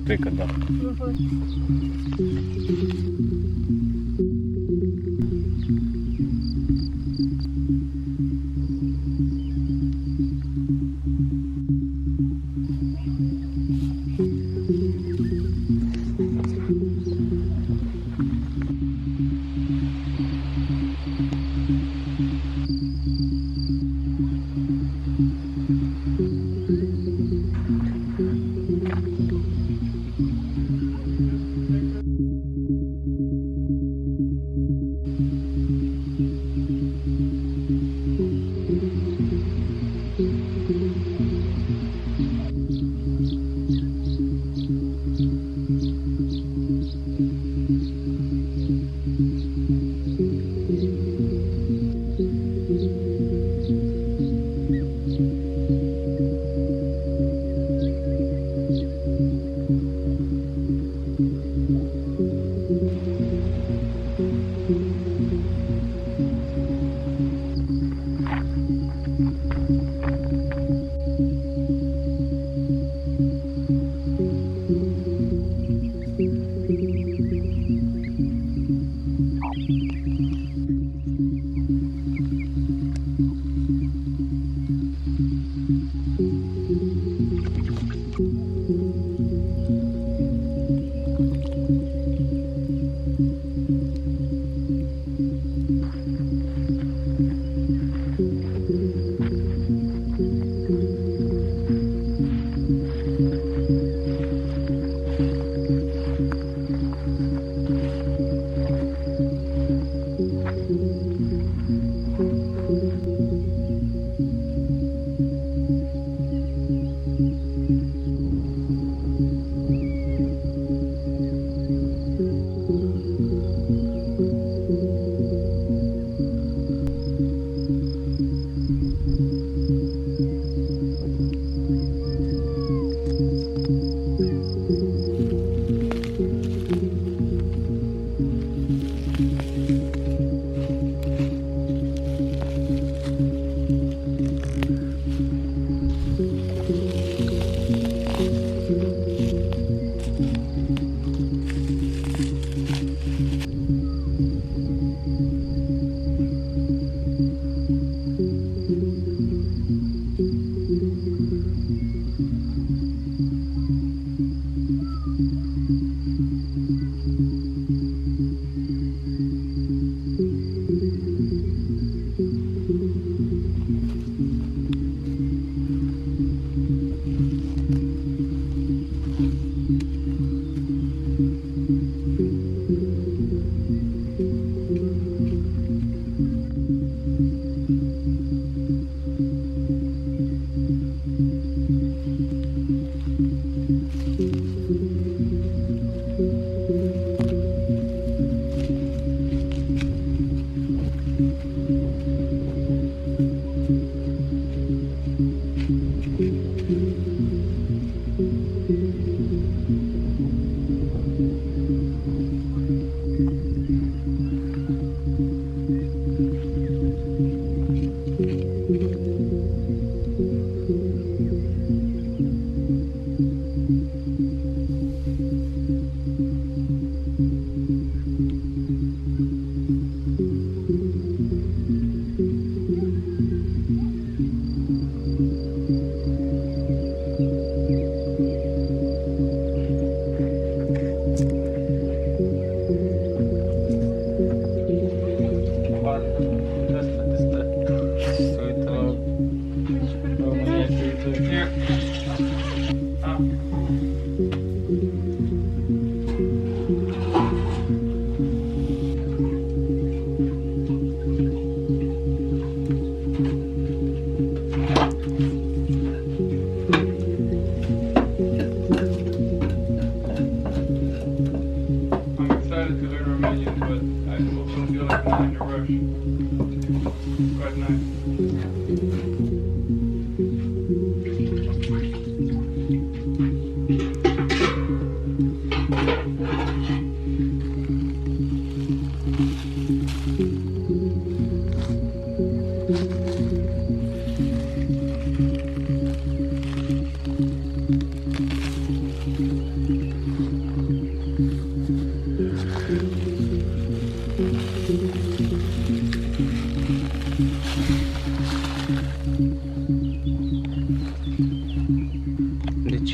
Cred că da.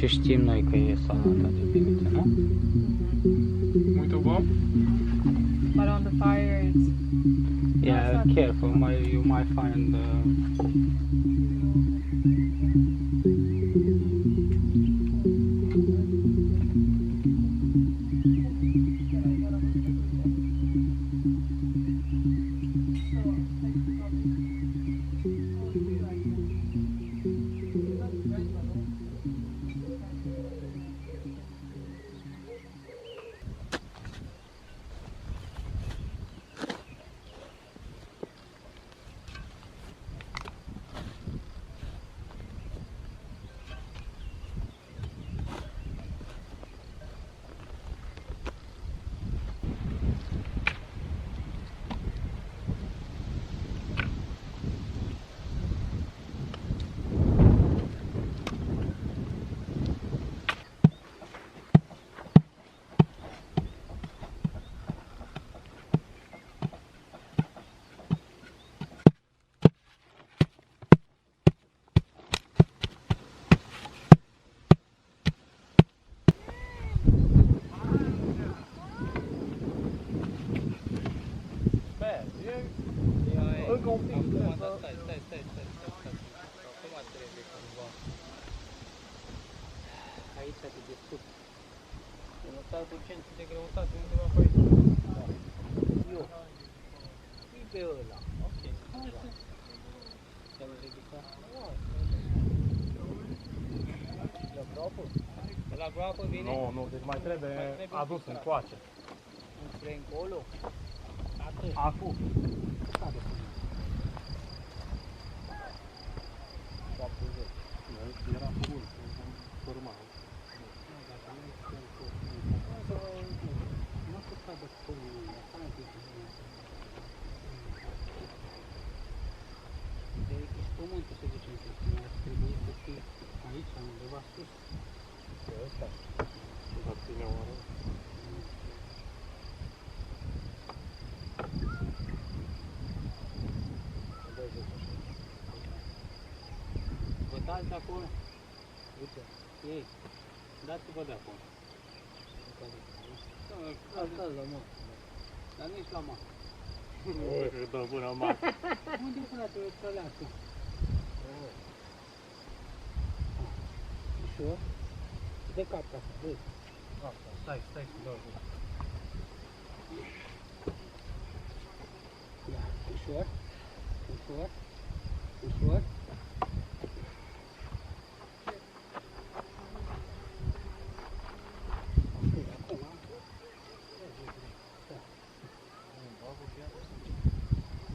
ce știm noi că e salata de piniță, nu? Muito bom. But on the fire, it's Yeah, careful, you might find Încă un pic. Stai. Acum trebuie cumva. Aici te descurci. Unitatea centru de greutate undeva pe aici. Eu. E pe ăla. Ok. Te-am ridicat. La groapă vine? Nu, deci mai trebuie adus încoace. Înspre încolo? Atât. Acum. Era bun, normal. Nu se cadă pământul, asta nu e de aici pământul se duce în chestia, ar trebui să fie aici, undeva sus. Pe ăsta. Va ține oară. Vă dați de acolo? Uite, ei, dați-vă de acolo. Asta la masă. Dar nici la masă. Că dă până masă. Unde frate, o țălească? Ușor. De cap ca să vezi. Stai să dau. Ia, ușor. Ușor.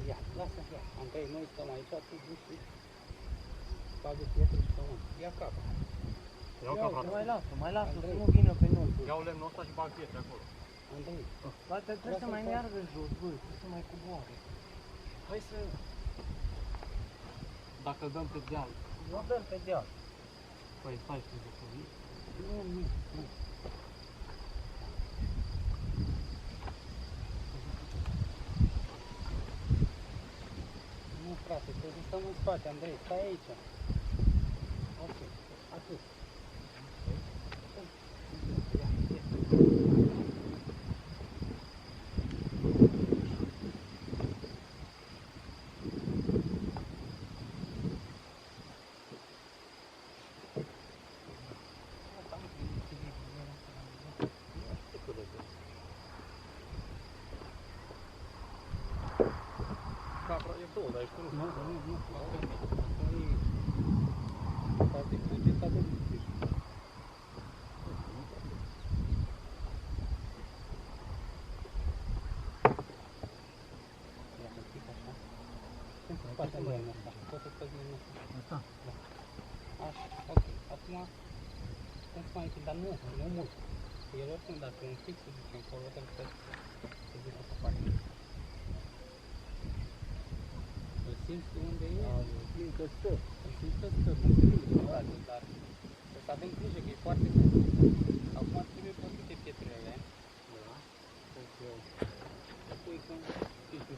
Ia, lasă, ia. Andrei, noi stăm aici, tu duci și bagă pietre și pământ. Ia capă. Iau ca frate. Mai lasă, să nu vină pe noi. Iau lemnul ăsta și bag pietre acolo. Andrei, Dar trebuie să mai meargă jos, băi, trebuie să mai coboare. hai să... Dacă îl dăm pe deal. Nu dăm pe deal. Păi stai să zic. Nu. Nu, frate, trebuie să stăm în spate, Andrei, stai aici. Ok, atât. Capra e două, dar ești Nu. Poate fuge ca de lucru. Ia un pic așa. În spate de el ăsta. Poți să stăzi din ăsta. Așa, ok. Acum, cum să mai dar nu mult. El oricum, dacă un pic se duce încolo, trebuie să ducă pe parte. Îl simți unde e? Încă stă. Îl simți că stă, nu știu, dar trebuie să avem grijă că e foarte bun. Acum trebuie păsite pietrele. Da. Să pui când știi tu.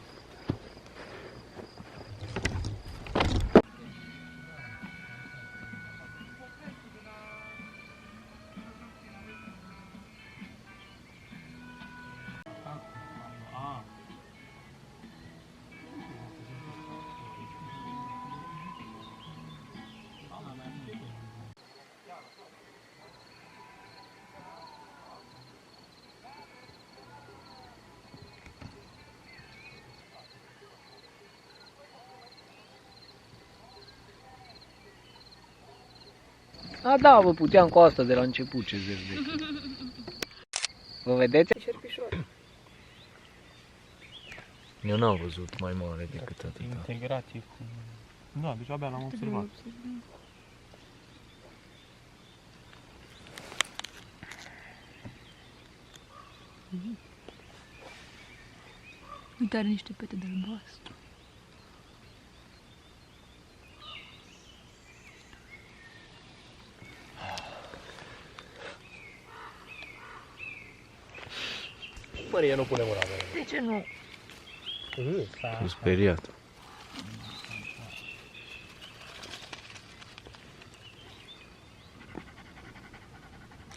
A, da, vă puteam cu asta de la început, ce zârbe. Vă vedeți? Șerpișor. Eu n-am văzut mai mare decât atâta. Integrativ. Da, deci abia l-am observat. Uite, are niște pete de albastru. Maria, nu pune mâna. De ce nu? S-a speriat.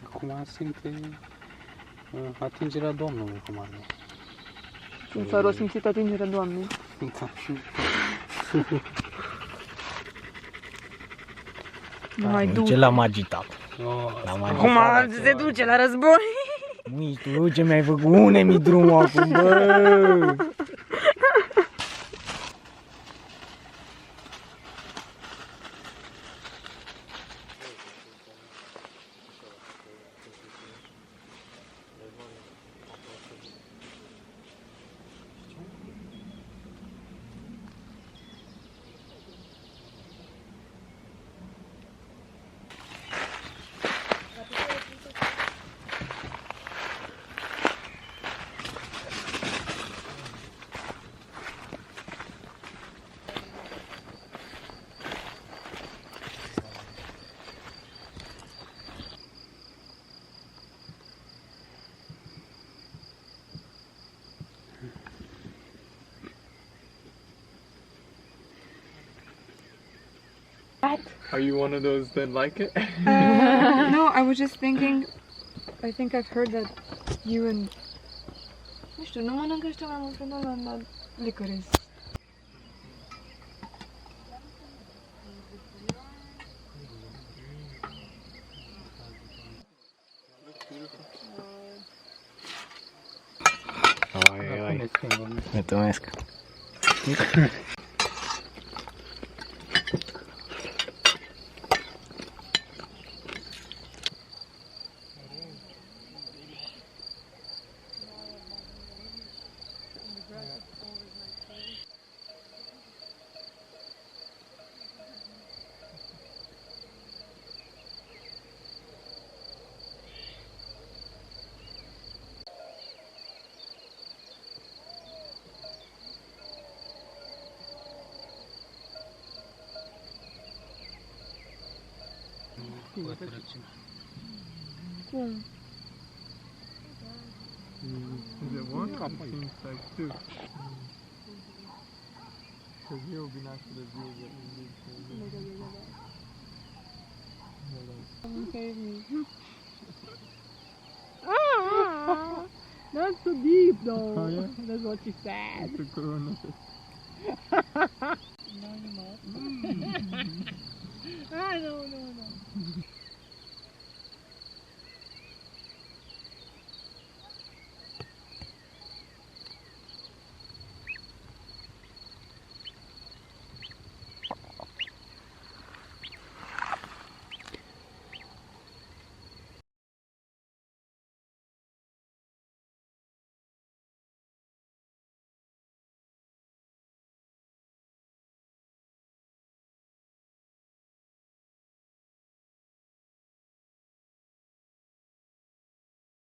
Acum simte atingerea Domnului, cum ar veni. Când s-a simțit atingerea Doamnei. Da. Mai Ce l-am agitat. L-am agitat. Acum se duce la război. Miștu, ce mi-ai făcut? Une mi drumul acum, bă! Are you one of those that like it? No, I was just thinking, I think I've heard that you and... Nu știu, nu mănâncă ăștia mai mult când ăla, dar licorice. Mulțumesc. Cum? Is it one? It seems like two. Because you'll be nice to the view that That's so deep though. Oh, yeah? That's what she said. It's a corona.